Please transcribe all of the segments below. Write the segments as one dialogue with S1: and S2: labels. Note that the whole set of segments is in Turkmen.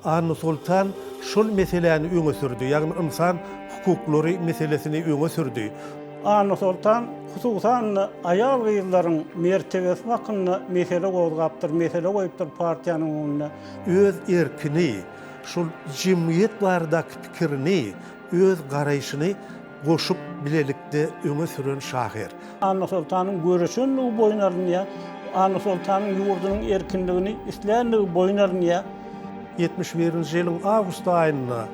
S1: Anna Sultan şol meseleni öňe sürdi. Ýagny insan hukuklary meselesini öňe sürdi.
S2: Anna Sultan hususan ayal gyýylaryň mertebesi hakkında mesele gozgapdyr, mesele goýupdyr partiýanyň öňüne.
S1: Öz erkini, şol jemgyýet baradaky pikirini, öz garaýşyny goşup bilelikde öňe süren şahyr.
S2: Anna Sultanyň görüşenligi boýunarynýa, Anna Sultanyň ýurdunyň erkinligini isleýänligi boýunarynýa
S1: 71-nji ýylyň awgust aýyna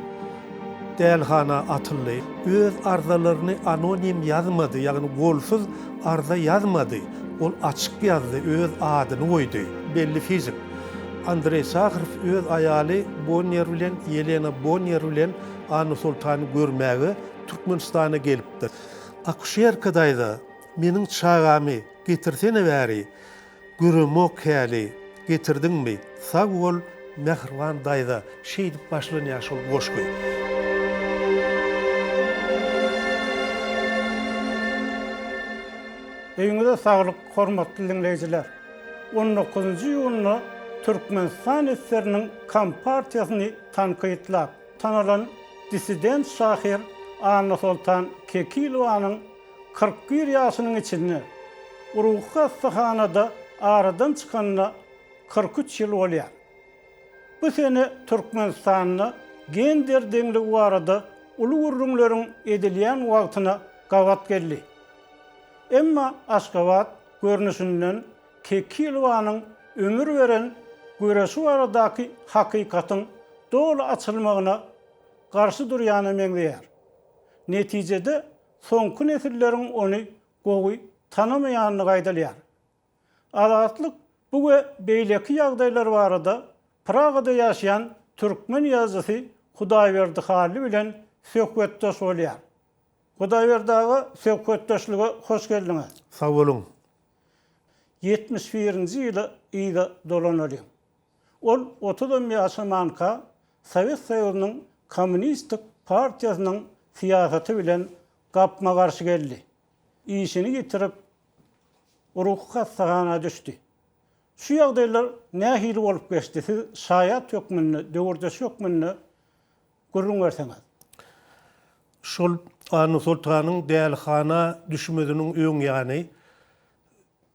S1: dälhana atyldy. Öz arzalaryny anonim ýazmady, ýagny golsuz arza ýazmady. Ol açyk ýazdy, öz adyny goýdy. Belli fizik. Andrey Sakharov öz aýaly Bonnier bilen Yelena Bonnier bilen Anna Sultany görmäge Türkmenistana gelipdir. Akuşerka daýda meniň çagamy getirsene bäri. Göremok häli getirdiňmi? Sag bol, mehriban daýda şeýdip başlanýar şol goşgy.
S2: Eýiňizde saglyk, hormatly dinleýijiler. 19-njy ýylyny Türkmenistan SSR-iniň Kompartiýasyny tanqytlap tanalan dissident şahyr Anna Sultan Kekilowanyň 41 ýaşynyň içinde Uruq hastahanada aradan çykanyna 43 ýyl bolýar. Bu sene Türkmenistanyň gender deňligi barada uly gurrunlaryň edilýän wagtyna gawat geldi. Emma Aşgabat görnüşinden Kekilowanyň ömür veren göreşi baradaky hakykatyň dolu açylmagyna garşy durýany meňzeýär. Netijede soňky nesilleriň ony gowy tanamaýanyny gaýdalýar. Azatlyk bu we beýleki ýagdaýlar barada Pragada ýaşaýan türkmen ýazgysy Hudaýberdi Hali bilen söhbetdeş bolýar. Hudaýberdagy söhbetdeşlige hoş geldiňiz.
S1: Sag bolun.
S2: 71-nji ýyly ýyla dolanalýar. Ol 30 ýaşamanka Sowet Soýuzynyň Kommunistik partiýasynyň siýasaty bilen gapma garşy geldi. İşini getirip Uruq hastahanana düşdi. Şu ýagdaýlar nähili bolup geçdi? Siz şaýat ýokmyny, döwürdeş ýokmyny görüň berseňiz.
S1: Şol Anna Sultanyň dälhana düşmediniň öň ýany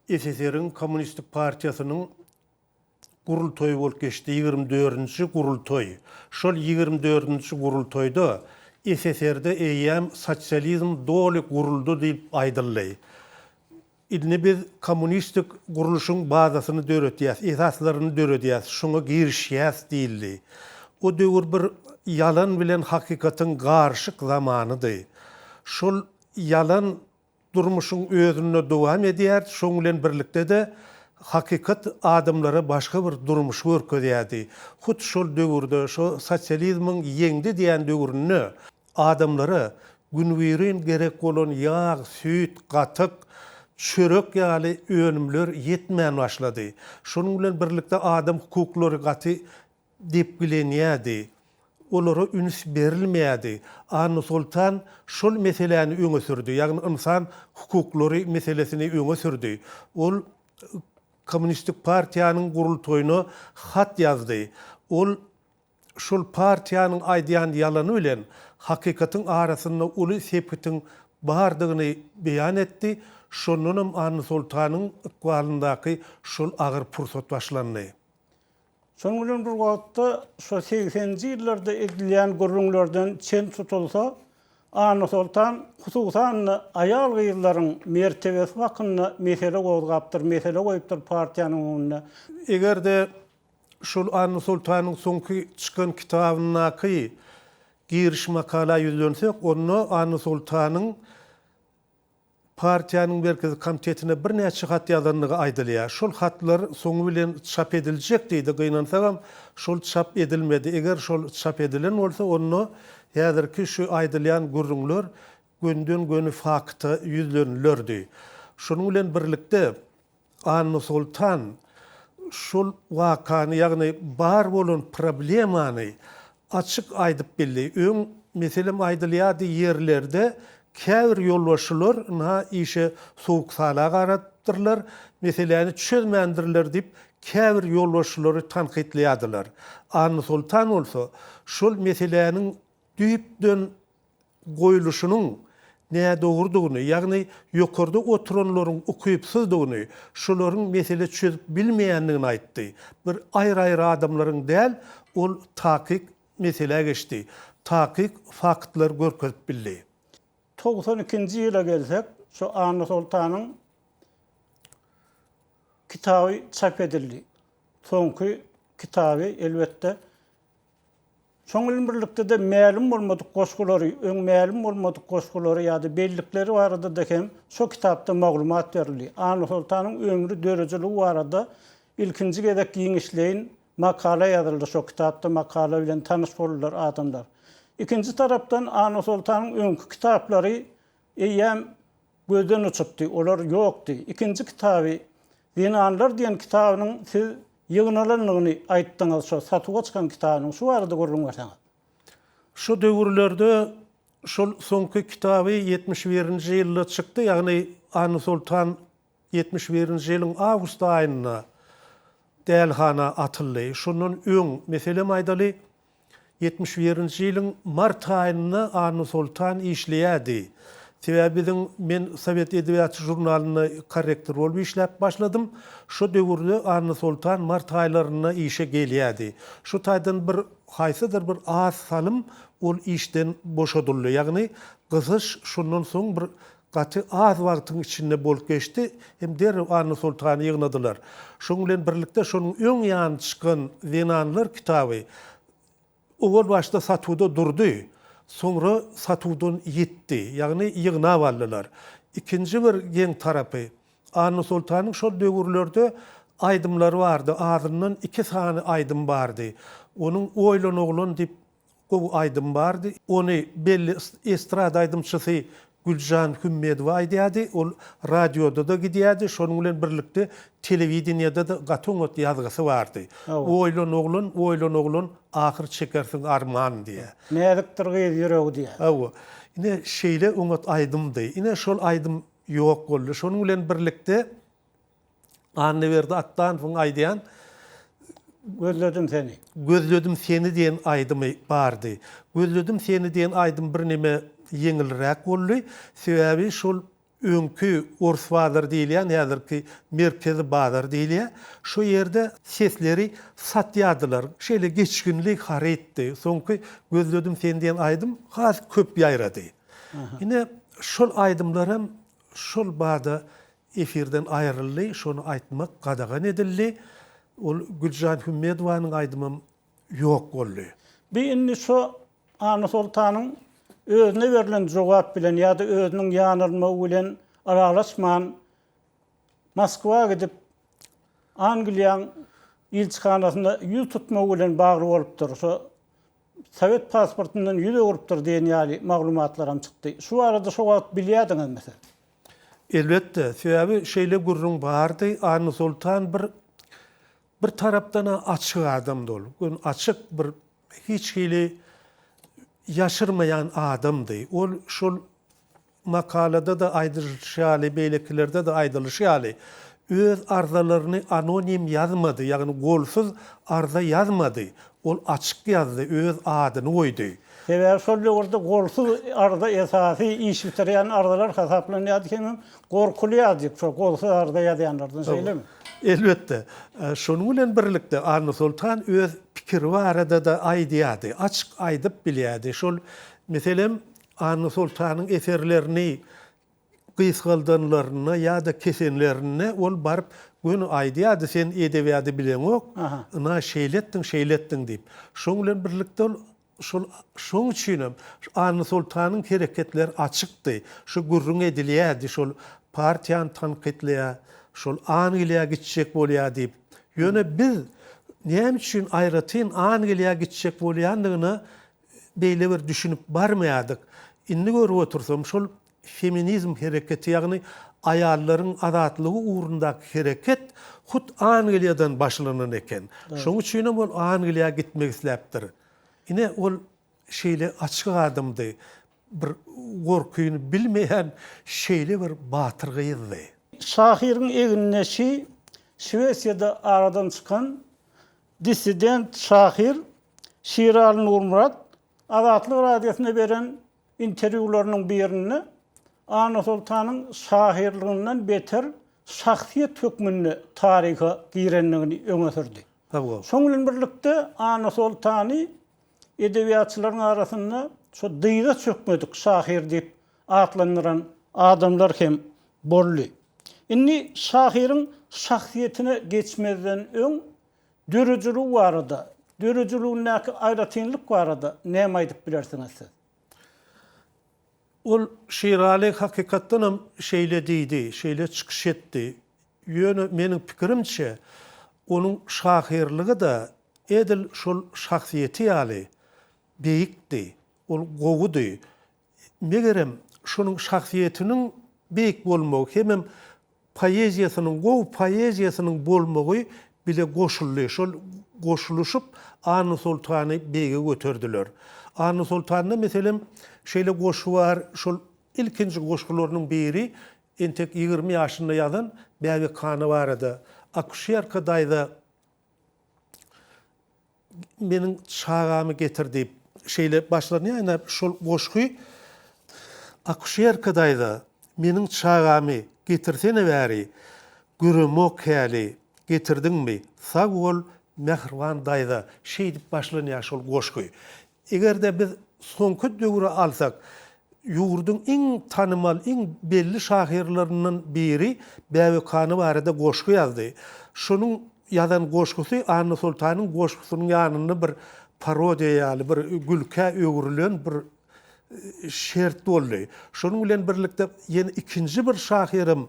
S1: SSR-iň Kommunistik partiýasynyň gurultoýu bolup geçdi, 24-nji gurultoý. Şol 24-nji gurultoýda SSR-de eýem sosializm doly guruldy diýip aýdyldy. İlni biz kommunistik guruluşyň bazasyny döretýäs, esaslaryny döretýäs, şoňa girişýäs diýildi. O döwür bir yalan bilen hakikatyň garşyk zamanydy. Şol yalan durmuşyň özüne dowam edýär, şoň bilen birlikde de hakikat adamlara başga bir durmuş görkezýärdi. Hut şol döwürde şo sosializmiň ýeňdi diýen döwürni adamlara günwerin gerek bolan ýağ, süýt, gatyk, çörek ýaly önümler ýetmän başlady. Şonuň bilen birlikde adam hukuklary gaty diýip bilenýärdi. Olara üns berilmeýärdi. Anna Sultan şol meseleni öňe sürdi. Ýagny insan hukuklary meselesini öňe sürdi. Ol Kommunistik partiýanyň gurultoýuny hat ýazdy. Ol şol partiýanyň aýdýan ýalany bilen hakikatyň arasynda uly sepetiň bardygyny beýan etdi. Şonunam Anna Sultanyň ykbalyndaky şol agyr pursat başlandy.
S2: Şonuň bilen bir wagtda şo 80-nji ýyllarda edilýän gurrunlardan çen tutulsa, Anna Sultan hususan ayal gyýylaryň mertebesi hakkında mesele gozgapdyr, mesele goýupdyr partiýanyň öňüne.
S1: Egerde şol Anna Sultanyň soňky çykan kitabynaky giriş makala ýüzlensek, onu Anna Sultanyň partiýanyň merkezi komitetine bir näçe hat ýazanlygy aýdylýar. Şol hatlar soňu bilen çap ediljek diýdi gynansaňam, şol çap edilmedi. Eger şol çap edilen bolsa, onu häzirki şu aýdylýan gurrunlar günden göni fakta ýüzlenlerdi. Şonuň bilen birlikde Anna Sultan şol wakany, ýagny bar bolan problemany açyk aýdyp bildi. Öň meselem aýdylýardy ýerlerde käbir ýolbaşçylar na işe soğuk sala garatdyrlar, meseleni çözmendirler diýip käbir ýolbaşçylary tanqidleýärdiler. Anny Sultan bolsa şol meseleniň düýüpden goýuluşynyň näme dogurdygyny, ýagny ýokarda oturanlaryň ukypsyzdygyny, şolaryň mesele çözüp bilmeýändigini aýtdy. Bir aýry-aýry adamlaryň däl, ol takyk mesele geçdi. Takyk faktlar görkezip bildi.
S2: 92-nji ýyla gelsek, şu Anny Sultanyň kitaby çap edildi. Soňky kitaby elbetde şoň bilen birlikde de ma'lum bolmadyk goşgulary, öň ma'lum bolmadyk goşgulary ýa-da bellikleri barada da hem şu kitapda maglumat berildi. Anny Sultanyň ömrü dörejeligi barada ilkinji gedek giňişleýin makala ýazyldy şu kitapda, makala bilen tanış boldular adamlar. İkinci tarapdan Anny Sultanyň öňkü kitaplary eýem gözden uçupdy, olar ýokdy. İkinji kitaby Zinanlar diýen kitabynyň siz ýygnalanlygyny aýtdyňyz, şu satyga çykan kitabynyň şu arada görüň berseňiz.
S1: Şu döwürlerde şol soňky kitaby 71-nji ýylda çykdy, ýagny Anny Sultan 71-nji ýylyň awgust aýyna dälhana atyldy. Şunun öň meselem aýdaly 71-nji ýylyň mart aýyna Anny Sultan işleýärdi. Sebäbiň men Sowet Edebiýaty jurnalyny korrektor bolup işläp başladym. Şu döwürde Anny Sultan mart aýlaryna işe gelýärdi. Şu taýdan bir haýsydyr bir az salym ol işden boşadyldy. Ýagny gyzyş şundan soň bir gaty az wagtyň içinde bolup geçdi. Hem derrew Anny Sultany ýygnadylar. Şoň bilen birlikde şonuň öň ýagyna çykan Zinanlar kitaby owal başda satuda durdy. Sonra satudan yetdi. Ýagny ýygnap aldylar. İkinji bir geň tarapy Anny Sultanyň şol döwürlerde aýdymlary bardy. Azyndan 2 sany aýdym bardy. Onuň Oýlan oglan diýip gowy aýdym bardy. Ony belli estrada aýdymçysy Güljan Hümmedowa aýdýardy. Ol radioda da gidýärdi. Şonuň bilen birlikde telewizionyada da gatongot ýazgysy bardy. Oýlan oglan ahir çekersiň arman diýe.
S2: Nädikdir gyz ýüregi diýe.
S1: Awa. Ine şeýle oňat aýdymdy. Ine şol aýdym ýok boldy. Şonuň bilen birlikde Anny berdi atdan soň aýdýan
S2: Gözledim seni.
S1: Gözledim seni diýen aýdymy bardy. Gözledim seni diýen aýdym bir neme yeňilrek boldy. Sebäbi şol öňkü Urs bazar diýilýän, häzirki Merkezi bazar diýilýär. Şu ýerde sesleri satýardylar. Şeýle geçgünlik haretdi. Soňky gözledim seni diýen aýdym has köp ýaýrady. Ine şol aýdymlarym şol bada efirden aýryldy. Şonu aýtmak gadagan edildi. Ol Güljan Hümmedowanyň aýdymym ýok boldy.
S2: Bir inni şu Anny Sultanyň özüne verilen jogap bilen ýa-da özüniň ýanylmagy bilen aralaşman Moskwa gidip Angliýanyň ilçihanasyna ýüz tutmagy bilen bagly bolupdyr. Şu Sowet pasportundan ýüz öwüripdir diýen ýaly maglumatlaram çykdy. Şu arada şu wagt bilýärdiňiz mesela.
S1: Elbetde, sebäbi şeýle gurrun bardy. Anny Sultan bir tarapdan açyk adam dol. Açyk bir hiç hili yaşırmayan adamdy. Ol şol makalada da aýdylýaly, beýlekilerde de aýdylýaly. Öz arzalaryny anonim ýazmady, ýagny golsuz arza ýazmady. Ol açyk ýazdy, öz adyny goýdy.
S2: Sebäbi şol ýerde golsuz arda esasy iş bitirýän ardalar hasaplanýardy hem gorkulu ýazdyk. Şol golsuz arda ýazýanlardan söýlemi?
S1: Elbette. Şonuň bilen birlikde Anny Sultan öz pikiri barada da aýdýardy. Açyk aýdyp bilýärdi. Şol meselem Anny Sultanyň eserlerini gysgaldanlaryna ýa-da kesenlerine ol barıp bunu aýdýardy. Sen edebiýaty bileňok, ina şeýletdiň diýip. Şoň bilen birlikde ol şoň üçin Anny Sultanyň hereketleri açykdy. Şu gurrun edilýärdi, şol partiýany tanqidleýär, şol Angliýa gitjek bolýar diýip. Ýöne biz näme üçin aýratyn Angliýa gitjek bolýandygyny beýle bir düşünüp barmaýardyk. Indi görüp otursam şol feminizm hereketi ýagny aýallaryň azatlygy ugrundaky hereket hut Angliýadan başlanan eken. Şoň üçin ol Angliýa gitmek isläpdir. Ine ol şeýle açyk adamdy. Bir gorkuýuny bilmeýän şeýle bir batyrgydy.
S2: Şahiriň eginneşi Şweçiyada aradan çıkan dissident şahir Şirali Nurmurat Azatlyk Radiosyna beren interwýularynın birini Ana Sultanyň şahirliginden beter şahsiýet hökmünde taryha girenligini öňe sürdi.
S1: Tabii.
S2: Şoň bilen birlikde Ana Sultany edebiýatçylaryň arasynda şo dyýda çökmedik şahir diýip atlandyran adamlar hem bolly. Inni şahiriň şahsiýetine geçmezden öň dörüjülük barada, dörüjülüğündäki aýratynlyk barada näme aýdyp bilersiňiz siz?
S1: Ol Şirali hakykatdan hem şeýle diýdi, şeýle çykyş etdi. Ýöne meniň pikirimçe onuň şahirligi da edil şol şahsiýeti ýaly beýikdi, ol gowudy. Megerem şonuň şahsiýetiniň beýik bolmagy hem poeziýasynyň, gow poeziýasynyň bolmagy bile goşuldy. Şol goşuluşyp Ana Sultany beýige göterdiler. Ana Sultanyna meselem şeýle goşu var, şol ilkinji goşgularynyň biri entek 20 ýaşynda ýazan Bäbi Kany barada. Akuşerka daýda meniň çağamy getirdi. Şeýle başlaryny ýa şol goşgy akuşerka daýda meniň çağamy getirsene bäri. Gürümok häli getirdiňmi? Sag bol Mehriban daýda şeýdip başlanýar şol goşgy. Egerde biz soňky döwre alsak, ýurduň iň tanymal, iň belli şahirlerinden biri Bäbi Kany barada goşgy ýazdy. Şonuň ýazan goşgusy Ana Sultanyň goşgusynyň ýanynda bir parodiýa ýaly, bir gülkä öwrülen bir şert boldy. Şonuň bilen birlikde ýene ikinji bir şahirim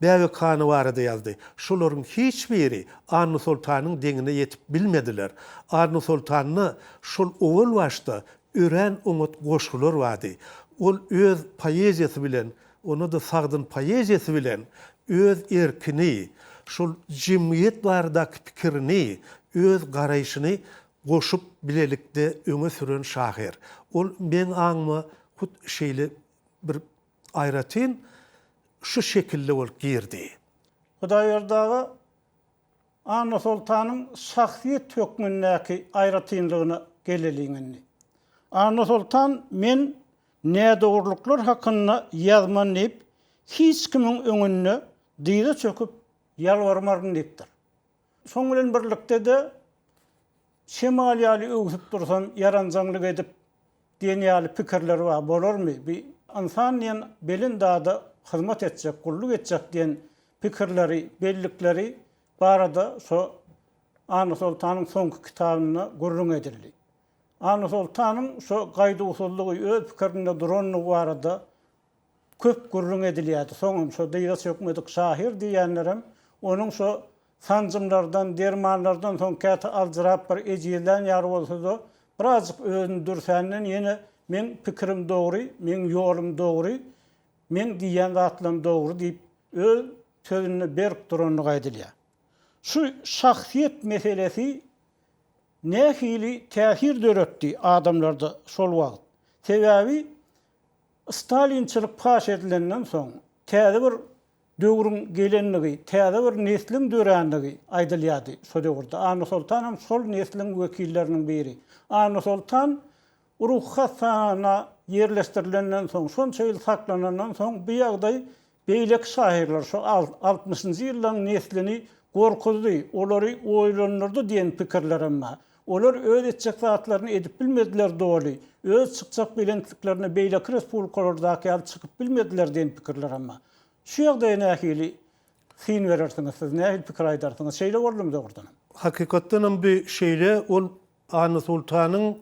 S1: Bäbi Kany barada ýazdy. Şolaryň hiç biri Ana Sultanyň deňine ýetip bilmediler. Ana Sultanyny şol owul başda ören umut goşgular wady. Ol öz poeziýasy bilen, onu da sagdyn poeziýasy bilen öz erkini, şol jemgyýet baradaky pikirini, öz garaýşyny goşup bilelikde öňe süren şahir. Ol men aňyma hut şeýle bir aýratyn şu şekilde ol girdi.
S2: Hudaýberdagy Ana Sultanyň şahsiýet hökmündäki aýratynlygyna geleliňini. Ana Sultan men nädogurluklar hakynda ýazman diýip hiç kimiň öňünde dyýda çöküp ýalwarmaryn diýipdir. Şoň bilen birlikde de şemal ýaly öwsüp dursam yaranjaňlyk edip diýen ýaly pikirler bar. Bolarmy? Bir insan diýen belin dağda hyzmat etjek, gulluk etjek diýen pikirleri, bellikleri barada şo Ana Sultanyň soňky kitabyna gurrun edildi. Ana Sultanyň şo gaýda usullugy öz pikirinde duranlygy barada köp gurrun edilýärdi. Soňam şo dyýda çökmedik şahir diýenlerim onuň şo sancımlardan, dermanlardan soň käte aljyrap bir ejilen ýar bolsa-da birazjyk özüni dürsenden ýene men pikirim dogry, men ýolum dogry, men diýen zatlarym dogry diýip öz sözüni berip duranlygy aýdylýar. Şu şahsiýet meselesi nähili täsir döretdi adamlarda şol wagt. Sebäbi Stalinçilik paş edilenden soň täze bir döwrüň gelenligi, täze bir neslin dörenligi aýdylýardy şo döwürde. Ana Sultan şol neslin wekilleriniň biri. Ana Sultan ruhsana yerleşdirilenden soň, şonça ýyl saklanandan soň bu ýagdaý beýlek şahirler şo 60-njy ýyllaryň neslini gorkuzdy, olary oýlanyrdy diýen pikirler emma. Olar öz etjek zatlaryny edip bilmediler doly. Öz çykjak bilentliklerini beýlek respublikalardaky ýaly çykyp bilmediler diýen pikirler emma. Şu ýagdaýa nähili fin berersiňiz, siz nähili pikir aýdarsyňyz? Şeýle boldumy dogurdan?
S1: Hakykatdan bir şeýle ol Ana Sultanyň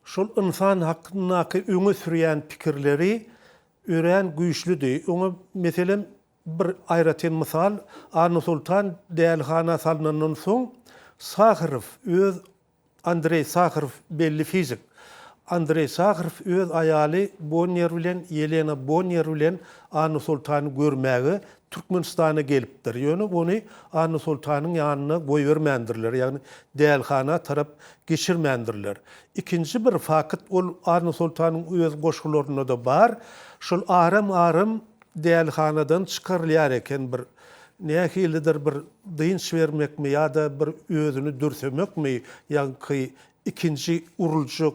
S1: şol insan hakyndaky öňe sürýän pikirleri ören güýçlüdi. Oňa meselem bir aýratyn mysal, Ana Sultan dälhana salnandan soň Sakharov öz Andrey Sakharov belli fizik. Andrey Sakharov öz aýaly Bonnier bilen Yelena Bonnier bilen Ana Sultany görmäge Türkmenistana gelipdir. Ýöne ony Ana Sultanyň ýanyna goý bermendirler, ýagny dälhana tarap geçirmendirler. İkinji bir fakat ol Ana Sultanyň öz goşgularyna da bar. Şol aram dälhanadan çykarylýar eken bir nähilidir bir dynç vermekmi ýa-da bir özüni dürsemekmi ýa-ki ikinji uruljak,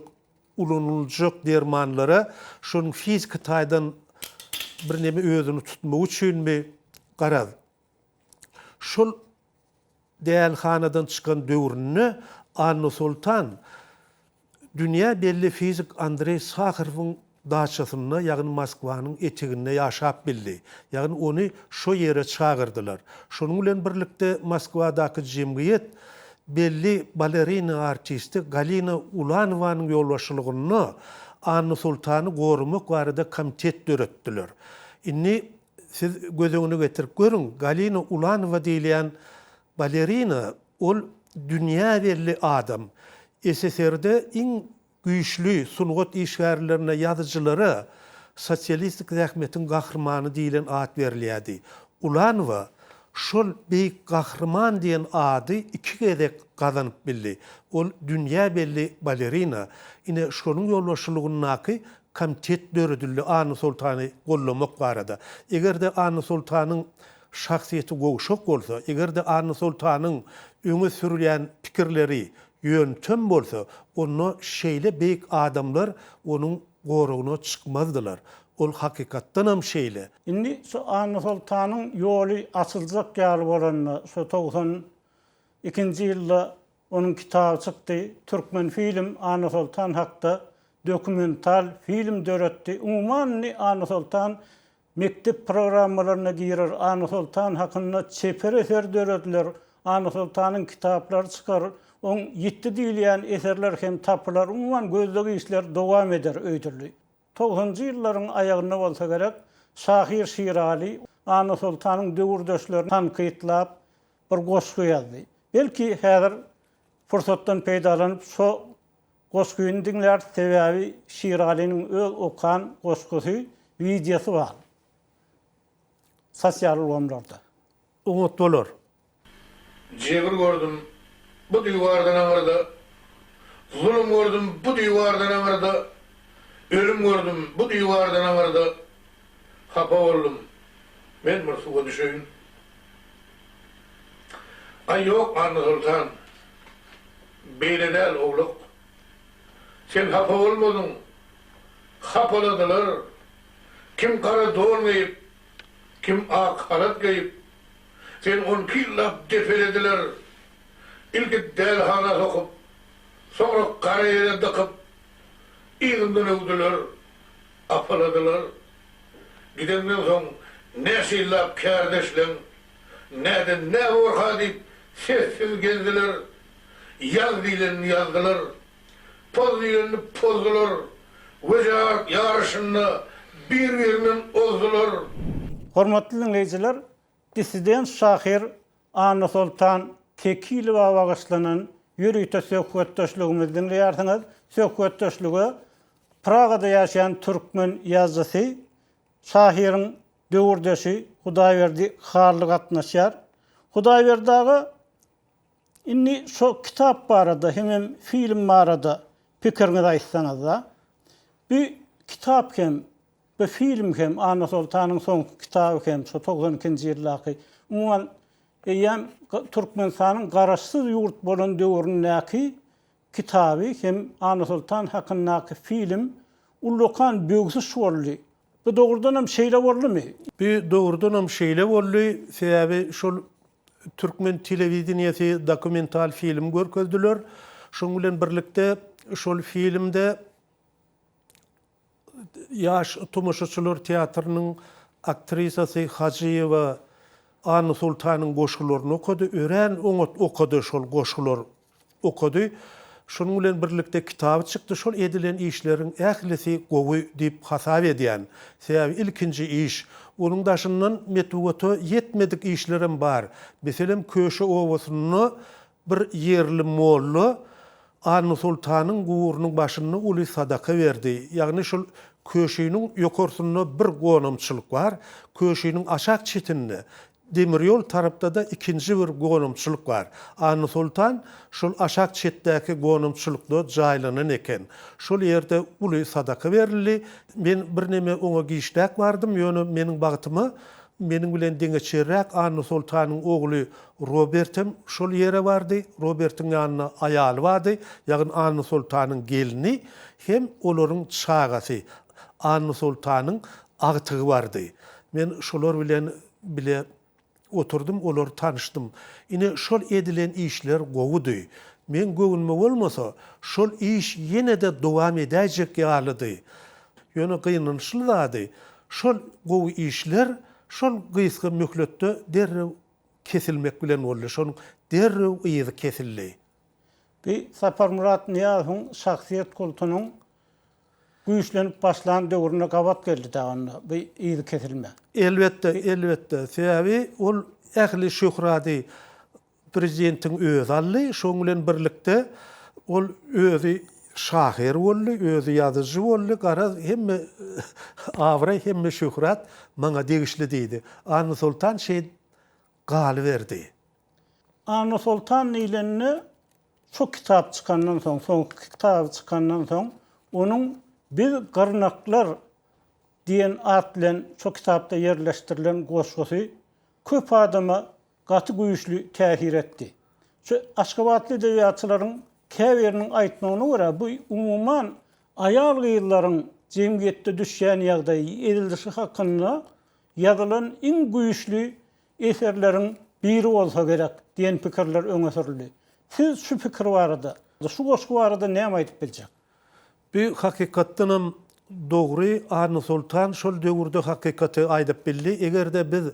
S1: ulunuljak dermanlara şonuň fizik taýdan bir neme özüni tutmak üçinmi garaz. Şol dälhanadan çykan döwrünü Anna Sultan dünýä belli fizik Andrey Sakharowyň daçasyna, ýagny Moskwanyň eteginde ýaşap bildi. Ýagny ony şo ýere çagyrdylar. Şonuň bilen birlikde Moskwadaky jemgyýet belli balerina artisti Galina Ulanowanyň ýolbaşçylygyny Anna Sultany gorumak barada komitet döretdiler. Inni siz gözüňize getirip görüň, Galina Ulanowa diýilen balerina ol dünýä belli adam. SSR'de iň güýçlü sungat işgärlerine ýazyjylara sosialistik rahmetin gahrmany diýilen ad berilýärdi. Ulanowa şol beýik gahrman diýen ady iki gezek gazanyp bildi. Ol dünýä belli balerina. Ine şonuň ýolbaşçylygynyňky komitet döredildi Anna Sultany gollamak barada. Egerde Anna Sultanyň şahsiýeti gowşak bolsa, egerde Anna Sultanyň öňe sürilýän pikirleri ýöntem bolsa, onu şeýle beýik adamlar onuň gorugyna çykmazdylar. Ol hakykatdan hem şeýle.
S2: Indi şu Anna Sultanyň ýoly açyljak ýaly bolanyny şu 92-nji ýylda onuň kitaby çykdy. Türkmen film Anna Sultan hakda dokumental film döretdi. Umuman Anna Sultan mektep programmalaryna girer. Anna Sultan hakkında çeper eser döretdiler. Anna Sultanyň kitaplary çykar. On ýetdi diýilýän eserler hem tapylar. Umuman gözlegi işler dowam eder öýdürli. 90-njy ýyllaryň aýagyna bolsa gerek Şahir Şirali Anna Sultanyň döwürdeşlerini tankytlap bir goşgy ýazdy. Belki häzir fursatdan peýdalanyp şo goşgyny dinler sebäbi Şiraliň öz okan goşgusy videosy bar. Sosial wamlarda.
S1: Oňat bolar.
S3: Jebir gördüm bu diýwardan aňyrda. Zulüm gördüm bu diýwardan aňyrda. Ölüm gördüm bu diýwardan aňyrda. Hapa boldum. Men bir suwa düşeýin. Ay yok Anna Sultan. Beýledäl ogluk. Sen hapa bolmadyň. Hapaladylar. Kim kara don giyip, kim ak halat giyip. Sen on killap defelediler. İlki dälhana sokup, sonra kara ýere dıkıp, iğimden öwdüler, apaladylar. Gidenden soň näşillap kärdeşleň, näde ne orha diýip sessiz gezdiler. Ýaz diýlen ýazdylar, poz diýlen pozdular. Wejak ýarşyny bir-birinden ozdular.
S2: Hormatly dinleýijiler, dissident şahir Anna Sultan Kekilowa bagyşlanan ýürüýte söhbetdeşligimizi dinleýärsiňiz. Söhbetdeşligi Pragada ýaşaýan türkmen ýazgysy, şahiriň döwürdeşi Hudaýberdi harly gatnaşýar. Hudaýberdagy inni şo kitap barada hem film barada pikirňizi aýtsaňyz da. Bir kitap hem, bir film hem Anna Sultanyň soňky kitaby hem şo 92-nji ýyldaky umuman eýem Türkmenistanyň garaşsyz ýurt bolan döwründäki kitaby hem Anna Sultan hakyndaky film ullukan bögsi şolly. Bu dogrudan hem şeýle boldymy?
S1: Bir doğrudan hem şeýle boldy. Sebäbi şol Türkmen telewizionyasy dokumental film görkezdiler. Şoň bilen birlikde şol filmde yaş tomoşaçylar teatrynyň aktrisasy Hajiýewa Anna Sultanyň goşgularyny okudy, ören okudy şol goşgular okudy. Şonuň bilen birlikde kitaby çykdy. Şol edilen işleriň ählisi gowy diýip hasap edýän. Sebäbi ilkinji iş. Onuň daşyndan metbugaty ýetmedik işlerim bar. Meselem Köşe owasyny bir ýerli mollu Anna Sultanyň gowrunyň başyny uly sadaka berdi. Ýagny şol köşeýiniň ýokarsyna bir gonamçylyk bar. Köşeýiniň aşak çetinde demiryol tarapda da ikinji bir gonamçylyk bar. Anna Sultan şol aşak çetdäki gonamçylykda jaýlanan eken. Şol ýerde uly sadaka berildi. Men bir neme oňa giýişdäk bardym, ýöne meniň bagtymy Menin bilen deňeçerräk Anna Sultanyň ogly Robert'im şol ýere bardy. Robert'in ýanyna aýaly bardy, ýagyn Anna Sultanyň gelini hem olaryň çagasy. Anna Sultanyň agtygy bardy. Men şolar bilen bile oturdum, olar tanışdym. Ine şol edilen işler gowudy. Men göwnüme bolmasa, şol iş ýene-de dowam edäjek ýalydy. Ýöne gynançlydy. Şol gowy işler şol gysga möhletde derrew kesilmek bilen boldy. Şonuň derrew ýygy kesildi.
S2: Bir Sapar Murat Niyazowyň şahsiýet kultunyň güýçlenip başlan döwrüne gabat geldi daganda. Bir ýygy kesilme.
S1: Elbette. Sebäbi ol ähli şöhrady prezidentiň öz aldy. Şoň bilen birlikde ol özü şahyr boldy, özü ýazyjy boldy. Garaz hemme awra hemme şöhrat maňa degişli diýdi. Anna Sultan galy berdi.
S2: Anna Sultan ilenini çok kitap çıkandan soň, onuň bir garnaklar diýen at bilen çok kitapda yerleştirilen goşgasy köp adama gaty güýçli täsir etdi. Şu Aşgabatly edebiyatçylaryň käberiniň aýtmagyna görä bu umuman aýal gyýyllaryň jemgyýetde düşýän ýagdaýy edilişi hakynda ýazylan iň güýçli eserleriň biri bolsa gerek diýen pikirler öňe sürildi. Siz şu pikir barada, şu goşgy barada näme aýdyp biljek?
S1: Bu hakykatdanam dogry. Anna Sultan şol döwürde hakykaty aýdyp bildi. Egerde biz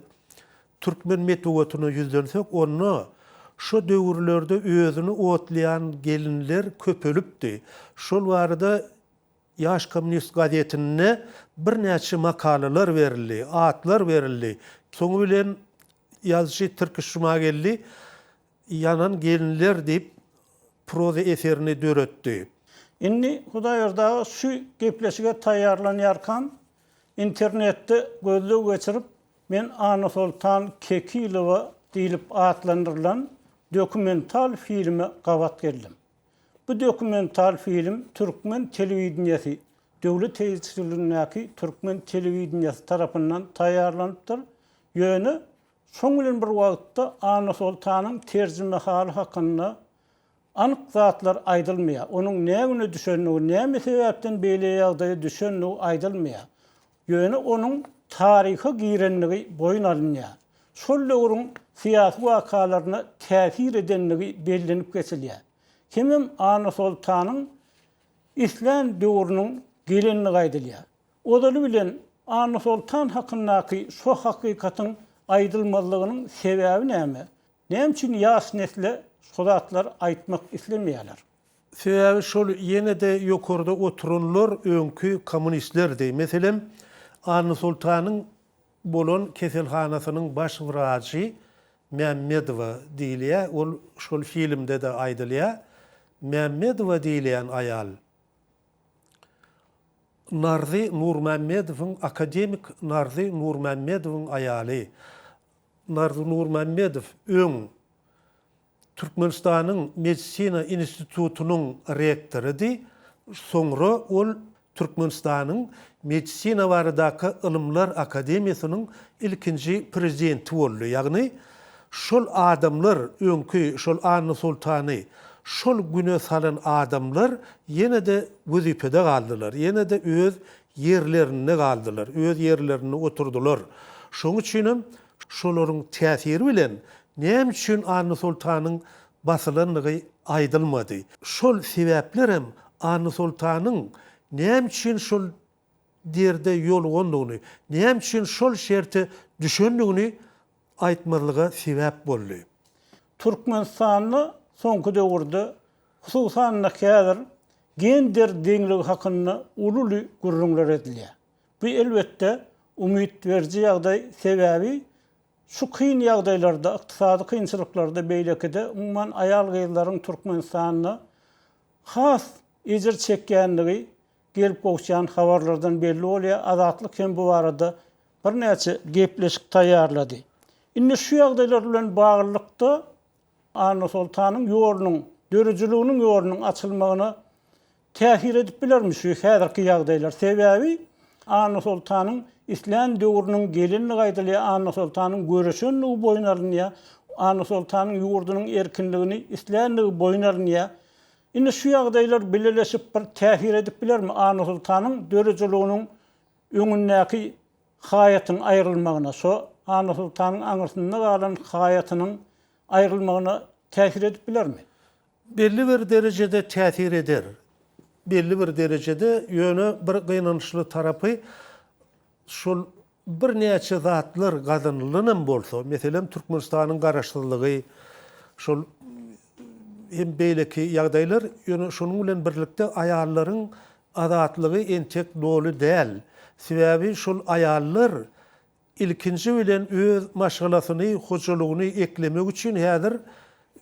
S1: türkmen medeniýetine ýüzlensek, onu şu döwürlerde özüni otlayan gelinler köpölüpdi. Şol barada Ýaş Kommunist gazetine birnäçe makalalar berildi, atlar berildi. Soňu bilen ýazgy Türk Şumagelli yanan gelinler diýip proza eserini döretdi.
S2: Inni Hudaýerdagy şu gepleşige taýýarlanýarkan internetde gözlüg geçirip men Anna Sultan Kekilowa diýilip atlandyrılan dokumental filme gabat geldim. Bu dokumental film Türkmen telewizionyasy, döwlet teýsirligindäki Türkmen telewizionyasy tarapyndan taýýarlanypdyr. Ýöne şoň bilen bir wagtda Anna Sultanyň terjime haly hakynda anyk zatlar aýdylmaýar. Onuň näme düşenligi, näme sebäpden beýle ýagdaýa düşenligi aýdylmaýar. Ýöne onuň taryhy girenligi boyun alynýar. Şol döwrüň siýasy wakalaryna täsir edenligi bellenip geçilýär. Kimim Anna Sultanyň İslam döwrüniň gelenligi aýdylýar. Odaly bilen Anna Sultan hakyndaky şu hakykatyň aýdylmalygynyň sebäbi näme? Näme üçin ýaş nesle şu zatlar aýtmak islemeýärler?
S1: Sebäbi şol ýene-de ýokurda oturunlar öňkü kommunistlerdi. Meselem Anna Sultanyň bolan keselhanasynyň baş wraçy Mehmedowa diýilýär. Ol şol filmde de aýdylýar. Mehmedowa diýilen aýal Narzi Nurmammedowyň akademik Narzi Nurmammedowyň aýaly. Narzi Nurmammedow öň Türkmenistanyň Medisina institutunyň rektorydy. Soňra ol Türkmenistanyň Medisina baradaky ilmler akademiýasynyň ilkinji prezidenti boldy. Ýagny şol adamlar öňkü şol Anna Sultany şol güne salan adamlar ýene-de wezipede galdylar. Ýene-de öz ýerlerinde galdylar, öz ýerlerine oturdular. Şoň üçin şolaryň täsiri bilen näme üçin Anna Sultanyň basylanlygy aýdylmady. Şol sebäplerem Anna Sultanyň näme üçin şol derde ýol gondugyny, näme üçin şol şerti düşündigini aýtmalyga sebäp boldy.
S2: Türkmenistanyny soňky döwürde hususan näkädir gender deňligi hakynda uly gurrunlar edilýär. Bu elbetde umyt berji ýagdaý sebäbi şu kyn ýagdaýlarda, ykdysady kynçylyklarda beýlekide umman aýal gyýyllaryň Türkmenistanyna has ejir çekýänligi gelip gowşan habarlardan belli bolýar. Azatlyk hem bu barada birnäçe gepleşik taýýarlady. Indi şu ýagdaýlar bilen baglykda Anna Sultanyň ýolunyň, dörüjüliginiň ýolunyň açylmagyna täsir edip bilermi şu häzirki ýagdaýlar? Sebäbi Anna Sultan'ın İslam döwrünün gelinli gaýdaly Anna Sultan'ın göreşenligi boýun Anna Sultan'ın ýurdunun erkinligini isländigi boýun indi şu ýagdaýlar bileleşip bir täsir edip bilermi Anna Sultan'ın dörejeliginiň öňündäki hayatyň aýrylmagyna, so Anna Sultan'ın aňyrsynda galan hayatynyň aýrylmagyna täsir edip bilermi?
S1: Belli bir derecede täsir eder. Belli bir derecede ýöne bir gynançly tarapy şol bir näçe zatlar gazanylanyň bolsa, meselem Türkmenistanyň garaşdyrlygy, şol hem beýleki ýagdaýlar ýöne şonuň bilen birlikde aýallaryň azatlygy entek dolu däl. Sebäbi şol aýallar ilkinji bilen öz maşgalasyny, hojalygyny eklemek üçin häzir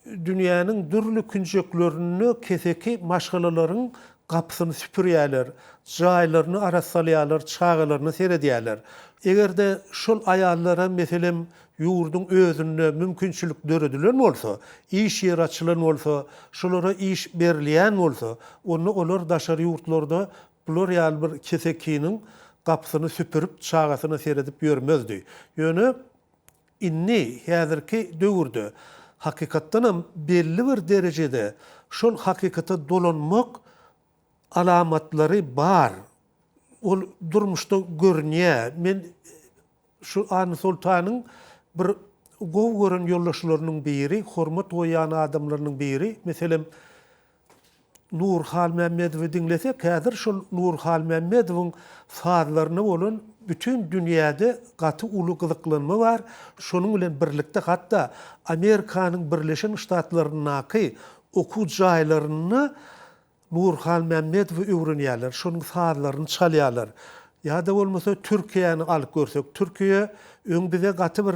S1: dünýäniň dürli künjeklerini keseki maşgalalaryň kapsyny süpürýärler, jaýlaryny arassalýarlar, çağalaryny seredýärler. Egerde şol aýallara meselem ýurdun özüne mümkinçilik döredilen bolsa, iş ýeri açylan bolsa, şolara iş berilýän bolsa, onu olar daşary ýurtlarda bular ýaly bir kesekiniň kapsyny süpürüp çağasyny seredip ýörmezdi. Ýöne inni häzirki döwürde hakykatdanam belli bir derecede şol hakykata dolanmak alamatlary bar. Ol durmuşda görünýär. Men şu Anna Sultanyň bir gowy gören ýoldaşlarynyň biri, hormat goýan adamlarynyň biri, meselem Nurhal Mämmedowy diňlesek, häzir şol Nurhal Mämmedowyň faazlaryna bolan bütün dünýäde gaty uly gyzyklanma bar. Şonuň bilen birlikde hatda Amerikanyň Birleşen Ştatlarynyňky okuw jaýlaryny Nurhal Mämmedowy öwrenýärler, şonuň faazlaryny çalýarlar. Ýa-da bolmasa Türkiýany alyp görsek, Türkiýe öň bize gaty bir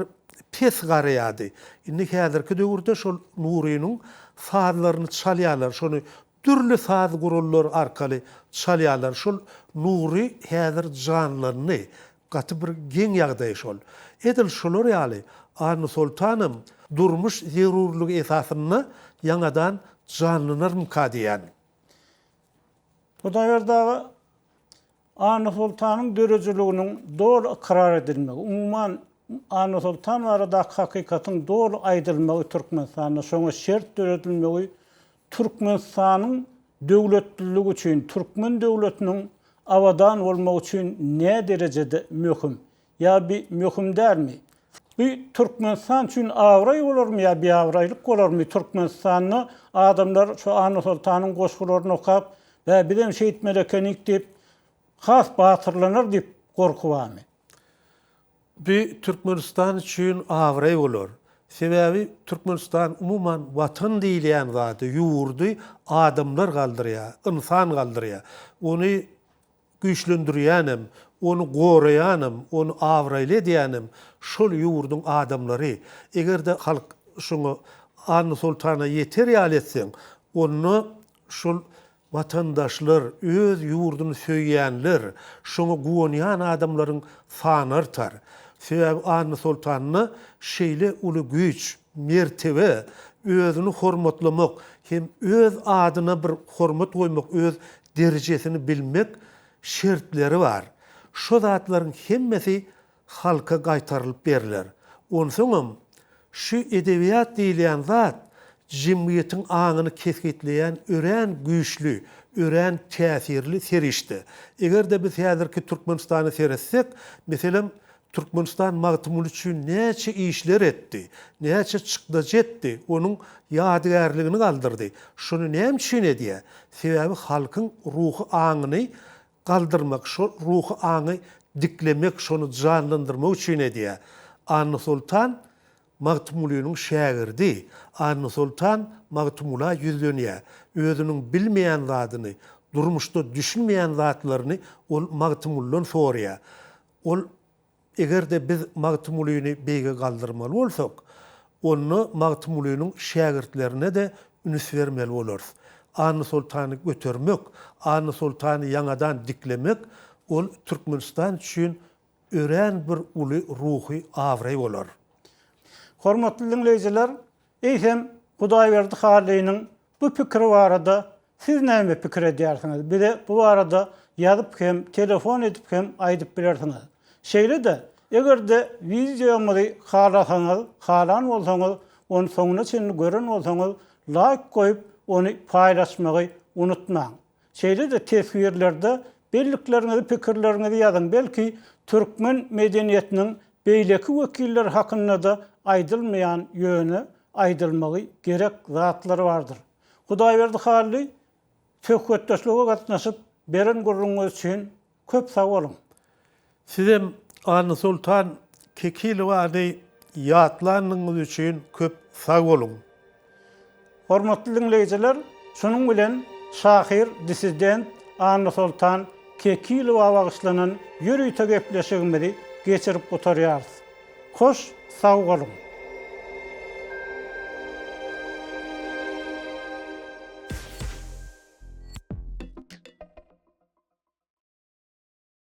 S1: pes garaýady. Indi häzirki döwürde şol Nurynyň faazlaryny çalýarlar, şonu türlü faaz gurullar arkaly çalýarlar. Şol Nuri häzir janlaryny gaty bir geň ýagdaý şol. Edil şolar ýaly Anna Sultanım durmuş zerurlygy esasyny ýangadan janlanar mukadiýan.
S2: Bu daýardagy Anna Sultan'ın dörejeliginiň dol karar edilmegi, umuman Anna Sultan arada hakykatyň dol aýdylmagy Türkmenistanda şoňa şert döredilmegi Türkmenistanyň döwletligi üçin, Türkmen döwletiniň awadan bolmagy üçin ne derejede möhüm? Ya bir möhüm dälmi? Bir Türkmenistan üçin awray bolarmy ya bir awraylyk bolarmy? Türkmenistanyň adamlar şu Anna Sultanyň goşgularyny okap we bilen şeýit melekenik dip has batyrlanar dip gorkuwamy.
S1: Bir Türkmenistan üçin awray bolar. Sebäbi Türkmenistan umuman watan diýilýän zady, ýurdy adamlar galdyrýar, insan galdyrýar. Ony güýçlendirýänem, onu goraýanem, onu awraýly edýänem şol ýurdun adamlary. Egerde halk şunu Anna Sultana ýeter ýaly etseň, onu şol vatandaşlar, öz ýurduny söýýänler, şoňa güwenýän adamlaryň sany artar. Sebäbi Anna Sultanyny şeýle uly güýç, mertebe, özüni hormatlamak, hem öz adyna bir hormat goýmak, öz derejesini bilmek şertleri bar. Şo zatlaryň hemmesi halka gaýtarylyp beriler. Onsoňam şu edebiýat diýilen zat jemgyýetiň aňyny kesgitleýän ören güýçlü, ören täsirli serişdi. Egerde biz häzirki Türkmenistany seretsek, meselem Türkmenistan magtumuly üçin näçe işler etdi, näçe çykda jetdi, onuň ýadygärligini galdyrdy. Şunu näme üçin edýär? Sebäbi halkyň ruhy aňyny galdyrmak, şo ruhy aňy diklemek, şonu janlandyrmak üçin edýär. Anna Sultan magtumulynyň şägirdi. Anna Sultan magtumula ýüzlenýär. Özüniň bilmeýän zadyny, durmuşda düşünmeýän zatlaryny ol magtumuldan sorýar. Ol egerde biz magtumulyny beýge galdyrmaly bolsak, onu magtumulynyň şägirtlerine de üns bermeli bolarys. Anna Sultany götermek, Anna Sultany ýangadan diklemek ol Türkmenistan üçin ören bir uly ruhy awray bolar.
S2: Hormatly dinleyijiler, eýsem Hudaýberdi Halynyň bu pikiri barada siz näme pikir edýärsiňiz? Bir de bu arada yazıp hem telefon edip hem aydıp bilersiniz. Şeýle de egerde videomuzy halasaňyz, halan bolsaňyz, onu soňuna çenini gören bolsaňyz, like koyup onu paýlaşmagy unutmaň. Şeýle de tesvirlerde belliklerinizi, pikirlerinizi ýazyň. Belki türkmen medeniýetiniň beýleki wekiller hakynda da aýdylmaýan ýöne aýdylmagy gerek zatlary bardyr. Hudaýberdi hally söhbetdeşlige gatnaşyp beren gurrunňyz üçin köp sag bolun.
S1: Sizem Anny Sultan Kekilowady ýatlanýyňyz üçin köp sag bolun.
S2: Hormatly dinleýijiler, şunuň bilen şahyr, dissident Anny Sultan Kekilowa bagyşlanan ýürüýte gepleşigimizi geçirip oturýarys. Hoş, sag bolun.